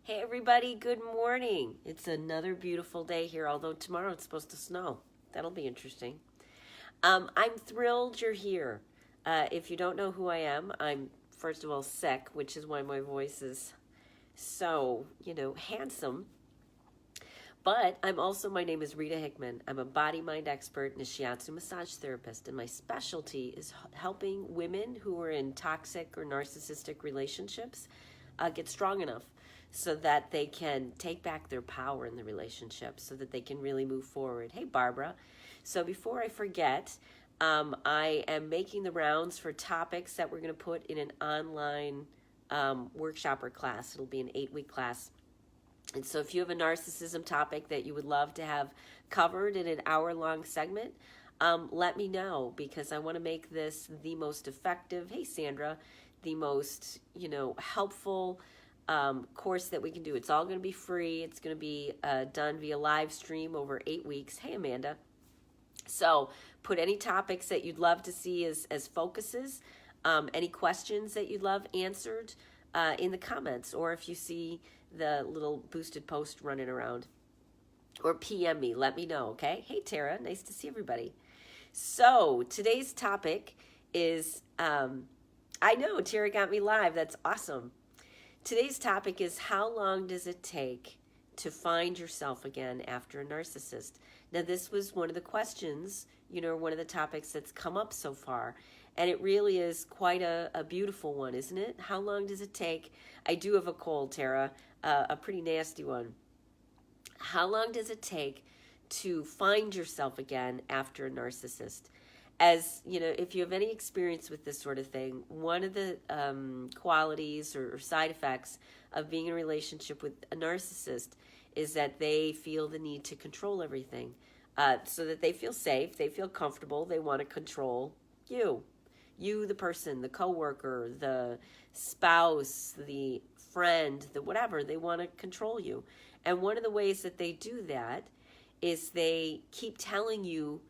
Hey everybody, good morning. It's another beautiful day here, although tomorrow it's supposed to snow. That'll be interesting. I'm thrilled you're here. If you don't know who I am, I'm first of all sick, which is why my voice is so, handsome. But my name is Rita Hickman. I'm a body mind expert and a Shiatsu massage therapist, and my specialty is helping women who are in toxic or narcissistic relationships get strong enough so that they can take back their power in the relationship so that they can really move forward. Hey, Barbara. So before I forget, I am making the rounds for topics that we're going to put in an online workshop or class. It'll be an 8-week class. And so if you have a narcissism topic that you would love to have covered in an hour-long segment, let me know, because I want to make this the most effective, hey Sandra, the most, helpful course that we can do. It's all going to be free. It's going to be done via live stream over 8 weeks. Hey Amanda. So put any topics that you'd love to see as focuses, any questions that you'd love answered in the comments, or if you see the little boosted post running around, or PM me, let me know, okay? Hey Tara, nice to see everybody. So today's topic is, I know Tara got me live, that's awesome. Today's topic is, how long does it take to find yourself again after a narcissist? Now this was one of the questions, one of the topics that's come up so far. And it really is quite a beautiful one, isn't it? How long does it take? I do have a cold, Tara, a pretty nasty one. How long does it take to find yourself again after a narcissist? As, if you have any experience with this sort of thing, one of the qualities or side effects of being in a relationship with a narcissist is that they feel the need to control everything, so that they feel safe, they feel comfortable, they want to control you. You, the person, the coworker, the spouse, the friend, the whatever, they want to control you. And one of the ways that they do that is they keep telling you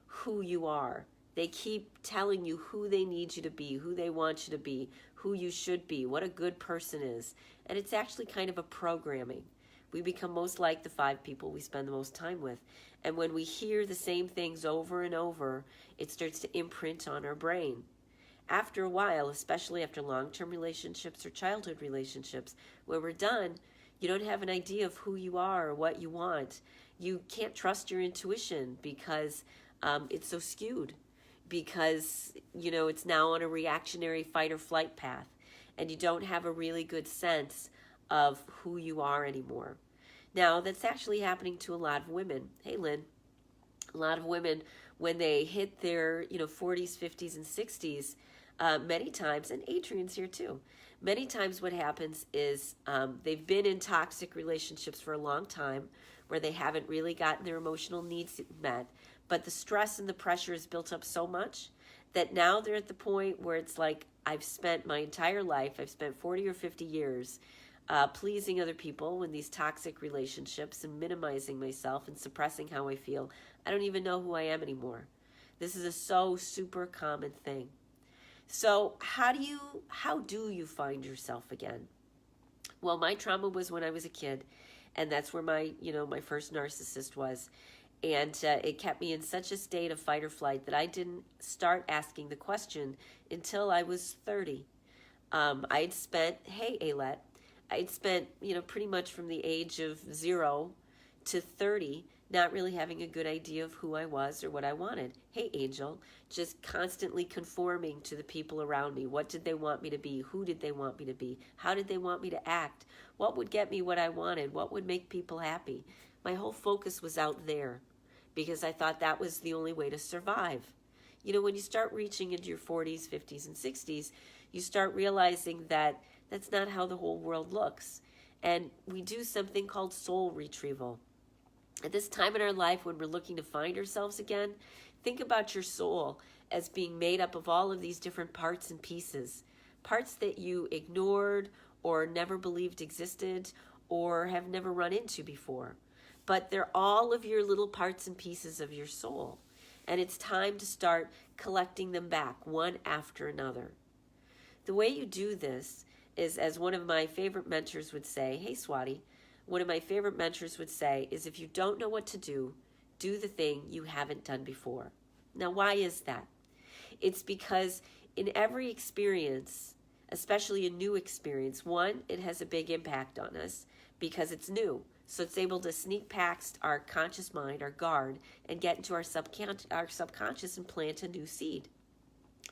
who you are. They keep telling you who they need you to be, who they want you to be, who you should be, what a good person is. And it's actually kind of a programming. We become most like the 5 people we spend the most time with. And when we hear the same things over and over, it starts to imprint on our brain. After a while, especially after long-term relationships or childhood relationships, when we're done, you don't have an idea of who you are or what you want. You can't trust your intuition because it's so skewed, because, it's now on a reactionary fight or flight path, and you don't have a really good sense of who you are anymore. Now, that's actually happening to a lot of women. Hey, Lynn. A lot of women, when they hit their, 40s, 50s, and 60s, many times, and Adrian's here too, many times what happens is they've been in toxic relationships for a long time where they haven't really gotten their emotional needs met, but the stress and the pressure is built up so much that now they're at the point where it's like, I've spent my entire life, I've spent 40 or 50 years pleasing other people in these toxic relationships and minimizing myself and suppressing how I feel. I don't even know who I am anymore. This is a so super common thing. So how do you find yourself again? Well, my trauma was when I was a kid, and that's where my first narcissist was. And it kept me in such a state of fight or flight that I didn't start asking the question until I was 30. I'd spent, hey, Alet, I'd spent, pretty much from the age of 0 to 30 not really having a good idea of who I was or what I wanted. Hey, Angel, just constantly conforming to the people around me. What did they want me to be? Who did they want me to be? How did they want me to act? What would get me what I wanted? What would make people happy? My whole focus was out there because I thought that was the only way to survive. When you start reaching into your 40s, 50s, and 60s, you start realizing that that's not how the whole world looks. And we do something called soul retrieval. At this time in our life when we're looking to find ourselves again, think about your soul as being made up of all of these different parts and pieces. Parts that you ignored or never believed existed or have never run into before. But they're all of your little parts and pieces of your soul. And it's time to start collecting them back one after another. The way you do this is, as one of my favorite mentors would say, hey, Swati, one of my favorite mentors would say is, if you don't know what to do the thing you haven't done before. Now, why is that? It's because in every experience, especially a new experience, one, it has a big impact on us because it's new. So it's able to sneak past our conscious mind, our guard, and get into our subconscious and plant a new seed.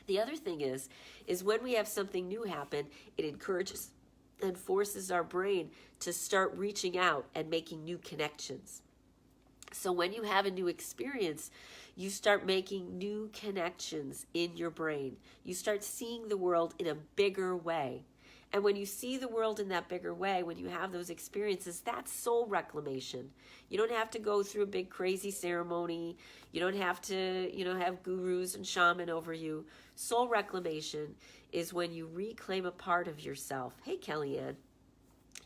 The other thing is when we have something new happen, it encourages and forces our brain to start reaching out and making new connections. So when you have a new experience, you start making new connections in your brain. You start seeing the world in a bigger way. And when you see the world in that bigger way, when you have those experiences, that's soul reclamation. You don't have to go through a big crazy ceremony. You don't have to, have gurus and shaman over you. Soul reclamation is when you reclaim a part of yourself. Hey, Kellyanne.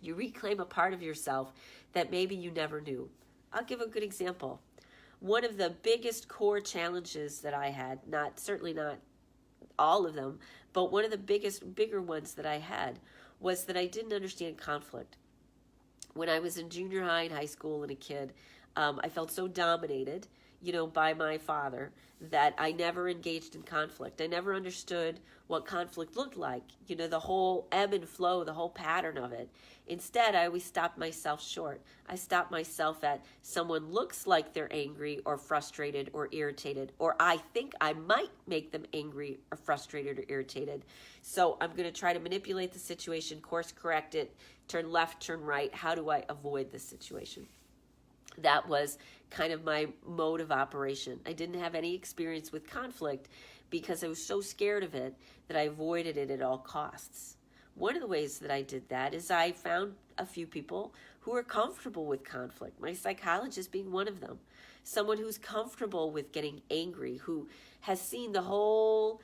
You reclaim a part of yourself that maybe you never knew. I'll give a good example. One of the biggest core challenges that I had, certainly not all of them, but one of the bigger ones that I had was that I didn't understand conflict. When I was in junior high and high school and a kid, I felt so dominated, by my father that I never engaged in conflict. I never understood what conflict looked like, the whole ebb and flow, the whole pattern of it. Instead, I always stopped myself short. I stopped myself at someone looks like they're angry or frustrated or irritated, or I think I might make them angry or frustrated or irritated. So I'm going to try to manipulate the situation, course correct it, turn left, turn right. How do I avoid this situation? That was kind of my mode of operation. I didn't have any experience with conflict because I was so scared of it that I avoided it at all costs. One of the ways that I did that is I found a few people who are comfortable with conflict, my psychologist being one of them. Someone who's comfortable with getting angry, who has seen the whole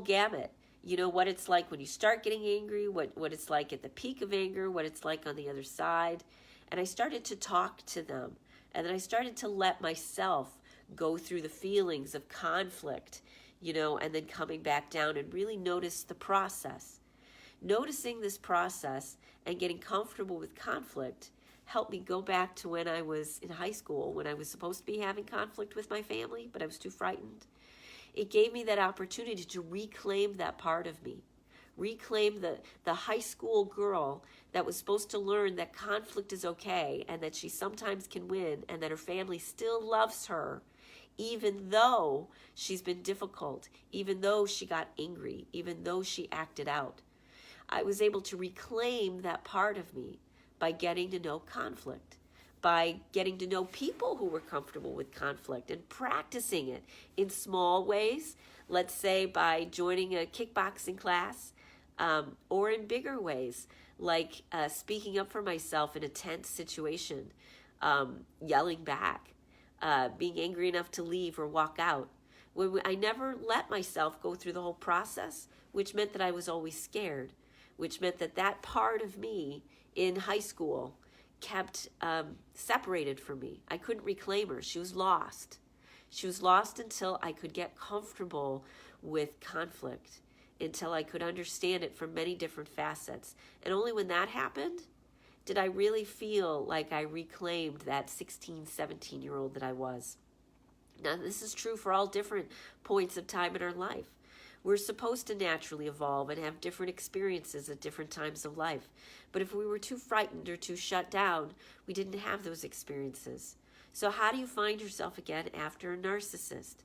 gamut. What it's like when you start getting angry, what it's like at the peak of anger, what it's like on the other side. And I started to talk to them. And then I started to let myself go through the feelings of conflict, and then coming back down and really notice the process. Noticing this process and getting comfortable with conflict helped me go back to when I was in high school, when I was supposed to be having conflict with my family, but I was too frightened. It gave me that opportunity to reclaim that part of me. Reclaim the high school girl that was supposed to learn that conflict is okay and that she sometimes can win and that her family still loves her even though she's been difficult, even though she got angry, even though she acted out. I was able to reclaim that part of me by getting to know conflict, by getting to know people who were comfortable with conflict and practicing it in small ways, let's say by joining a kickboxing class, or in bigger ways, like speaking up for myself in a tense situation, yelling back, being angry enough to leave or walk out. I never let myself go through the whole process, which meant that I was always scared, which meant that part of me in high school kept separated from me. I couldn't reclaim her. She was lost. She was lost until I could get comfortable with conflict, until I could understand it from many different facets. And only when that happened did I really feel like I reclaimed that 16, 17-year-old that I was. Now, this is true for all different points of time in our life. We're supposed to naturally evolve and have different experiences at different times of life. But if we were too frightened or too shut down, we didn't have those experiences. So how do you find yourself again after a narcissist?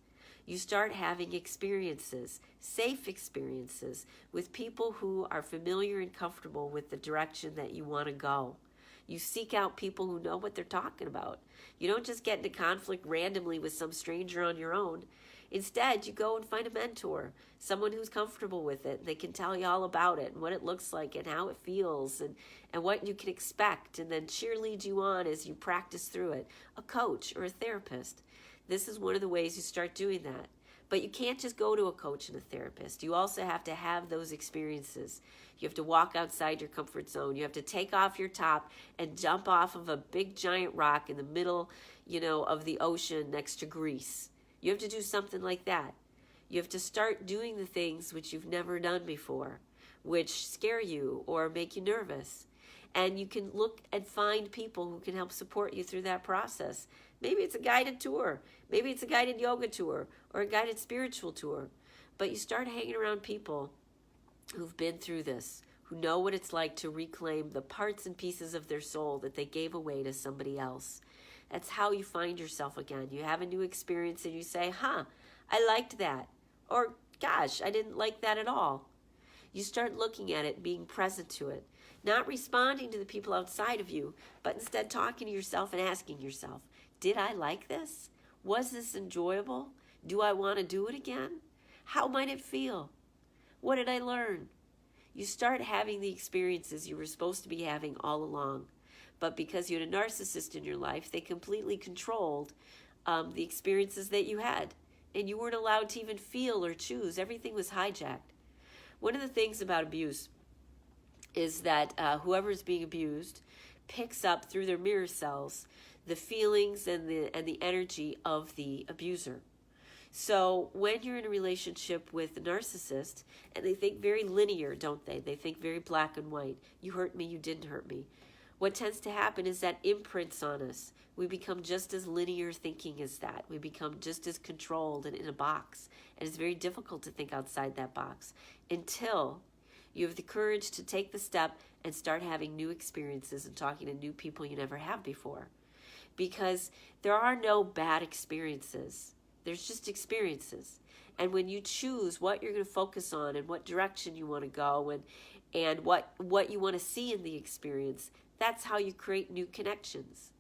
You start having experiences, safe experiences, with people who are familiar and comfortable with the direction that you want to go. You seek out people who know what they're talking about. You don't just get into conflict randomly with some stranger on your own. Instead, you go and find a mentor, someone who's comfortable with it. They can tell you all about it and what it looks like and how it feels and what you can expect, and then cheerlead you on as you practice through it. A coach or a therapist. This is one of the ways you start doing that. But you can't just go to a coach and a therapist. You also have to have those experiences. You have to walk outside your comfort zone. You have to take off your top and jump off of a big giant rock in the middle, of the ocean next to Greece. You have to do something like that. You have to start doing the things which you've never done before. which scare you or make you nervous. And you can look and find people who can help support you through that process. Maybe it's a guided tour. Maybe it's a guided yoga tour or a guided spiritual tour. But you start hanging around people who've been through this, who know what it's like to reclaim the parts and pieces of their soul that they gave away to somebody else. That's how you find yourself again. You have a new experience and you say, I liked that. Or, gosh, I didn't like that at all. You start looking at it, being present to it. Not responding to the people outside of you, but instead talking to yourself and asking yourself, did I like this? Was this enjoyable? Do I want to do it again? How might it feel? What did I learn? You start having the experiences you were supposed to be having all along. But because you had a narcissist in your life, they completely controlled the experiences that you had. And you weren't allowed to even feel or choose. Everything was hijacked. One of the things about abuse is that whoever is being abused picks up through their mirror cells the feelings and the energy of the abuser. So when you're in a relationship with a narcissist, and they think very linear, don't they? They think very black and white. You hurt me, you didn't hurt me. What tends to happen is that imprints on us. We become just as linear thinking as that. We become just as controlled and in a box. And it's very difficult to think outside that box until you have the courage to take the step and start having new experiences and talking to new people you never have before. Because there are no bad experiences. There's just experiences. And when you choose what you're going to focus on and what direction you want to go and what you want to see in the experience, that's how you create new connections.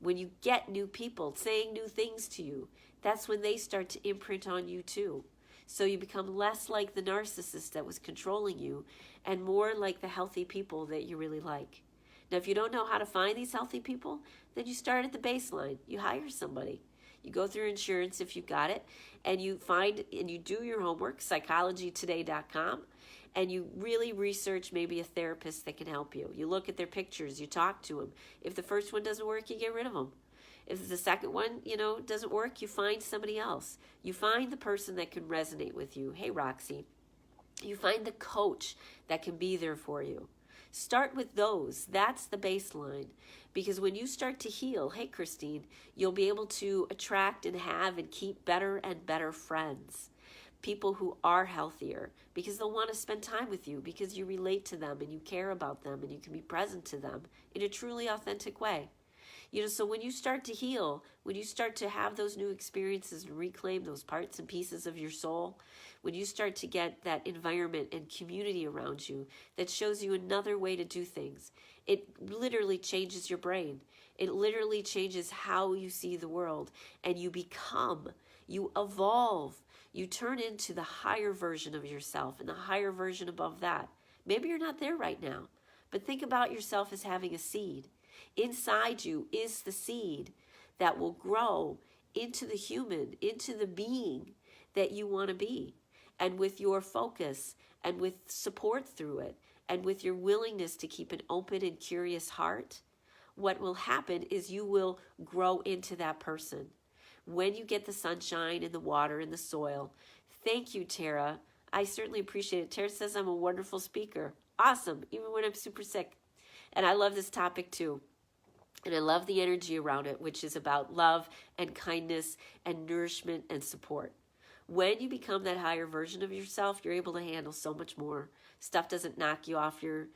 When you get new people saying new things to you, that's when they start to imprint on you too. So you become less like the narcissist that was controlling you and more like the healthy people that you really like. Now, if you don't know how to find these healthy people, then you start at the baseline. You hire somebody. You go through insurance if you've got it, and you find and you do your homework, psychologytoday.com, and you really research maybe a therapist that can help you. You look at their pictures, you talk to them. If the first one doesn't work, you get rid of them. If the second one, doesn't work, you find somebody else. You find the person that can resonate with you. Hey, Roxy. You find the coach that can be there for you. Start with those. That's the baseline. Because when you start to heal, hey, Christine, you'll be able to attract and have and keep better and better friends. People who are healthier because they'll want to spend time with you because you relate to them and you care about them and you can be present to them in a truly authentic way. So when you start to heal, when you start to have those new experiences and reclaim those parts and pieces of your soul, when you start to get that environment and community around you that shows you another way to do things, it literally changes your brain. It literally changes how you see the world, and you evolve, you turn into the higher version of yourself and the higher version above that. Maybe you're not there right now, but think about yourself as having a seed. Inside you is the seed that will grow into the human, into the being that you want to be. And with your focus and with support through it and with your willingness to keep an open and curious heart, what will happen is you will grow into that person. When you get the sunshine and the water and the soil. Thank you, Tara. I certainly appreciate it. Tara says I'm a wonderful speaker. Awesome, even when I'm super sick. And I love this topic too. And I love the energy around it, which is about love and kindness and nourishment and support. When you become that higher version of yourself, you're able to handle so much more. Stuff doesn't knock you off your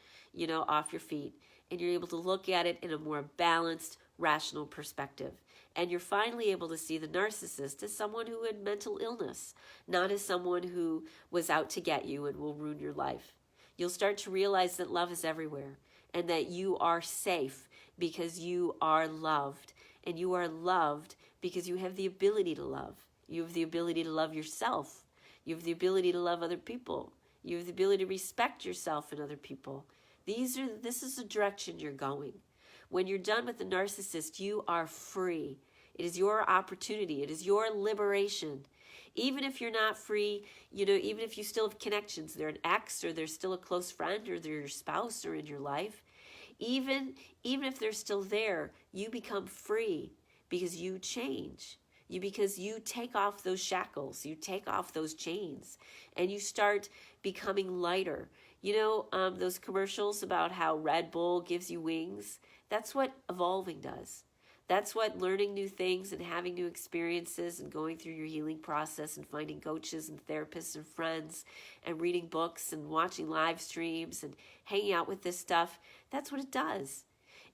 feet. And you're able to look at it in a more balanced, rational perspective. And you're finally able to see the narcissist as someone who had mental illness, not as someone who was out to get you and will ruin your life. You'll start to realize that love is everywhere and that you are safe because you are loved. And you are loved because you have the ability to love. You have the ability to love yourself. You have the ability to love other people. You have the ability to respect yourself and other people. This is the direction you're going. When you're done with the narcissist, you are free. It is your opportunity. It is your liberation. Even if you're not free, even if you still have connections, they're an ex or they're still a close friend or they're your spouse or in your life, even if they're still there, you become free because you change. Because you take off those shackles, you take off those chains, and you start becoming lighter. Those commercials about how Red Bull gives you wings? That's what evolving does. That's what learning new things and having new experiences and going through your healing process and finding coaches and therapists and friends and reading books and watching live streams and hanging out with this stuff, that's what it does.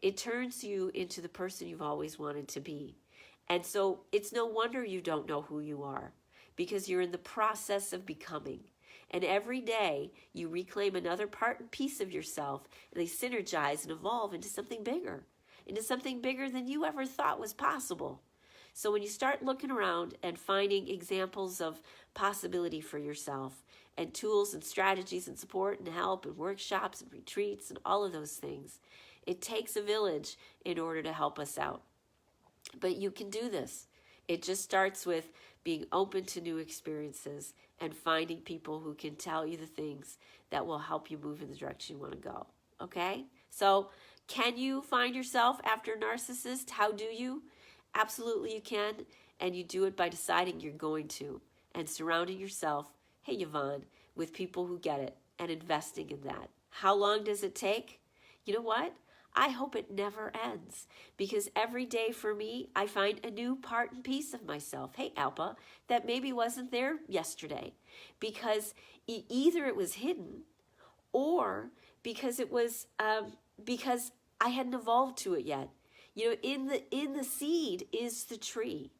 It turns you into the person you've always wanted to be. And so it's no wonder you don't know who you are, because you're in the process of becoming. And every day you reclaim another part and piece of yourself, and they synergize and evolve into something bigger than you ever thought was possible. So when you start looking around and finding examples of possibility for yourself and tools and strategies and support and help and workshops and retreats and all of those things, it takes a village in order to help us out. But you can do this. It just starts with being open to new experiences and finding people who can tell you the things that will help you move in the direction you want to go. Okay? So can you find yourself after a narcissist? How do you? Absolutely you can. And you do it by deciding you're going to and surrounding yourself, hey Yvonne, with people who get it and investing in that. How long does it take? You know what? I hope it never ends, because every day for me, I find a new part and piece of myself. Hey, Alpa, that maybe wasn't there yesterday, because either it was hidden, or because it was because I hadn't evolved to it yet. In the seed is the tree,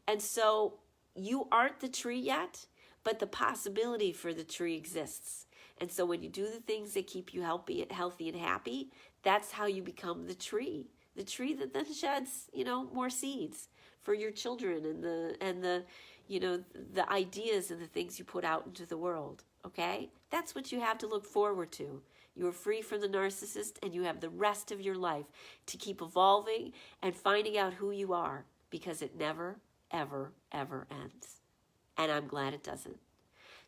and so you aren't the tree yet, but the possibility for the tree exists. And so when you do the things that keep you healthy and happy, that's how you become the tree that then sheds, more seeds for your children and the ideas and the things you put out into the world. Okay? That's what you have to look forward to. You are free from the narcissist, and you have the rest of your life to keep evolving and finding out who you are, because it never, ever, ever ends. And I'm glad it doesn't.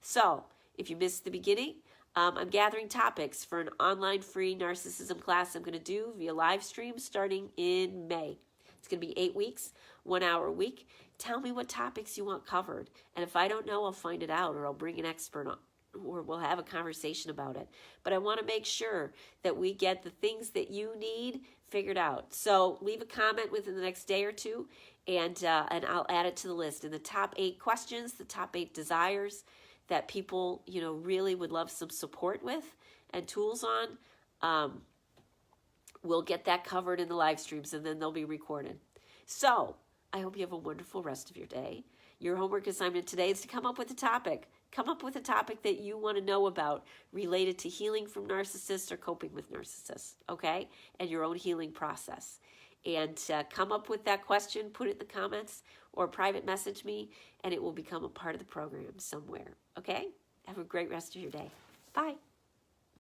So, if you missed the beginning, I'm gathering topics for an online free narcissism class I'm going to do via live stream starting in May. It's going to be 8 weeks, 1 hour a week. Tell me what topics you want covered. And if I don't know, I'll find it out, or I'll bring an expert on, or we'll have a conversation about it. But I want to make sure that we get the things that you need figured out. So leave a comment within the next day or two, and I'll add it to the list. In the top 8 questions, the top 8 desires that people, really would love some support with and tools on, we'll get that covered in the live streams, and then they'll be recorded. So I hope you have a wonderful rest of your day. Your homework assignment today is to come up with a topic. Come up with a topic that you want to know about related to healing from narcissists or coping with narcissists, okay? And your own healing process. And come up with that question, put it in the comments, or private message me, and it will become a part of the program somewhere, okay? Have a great rest of your day. Bye.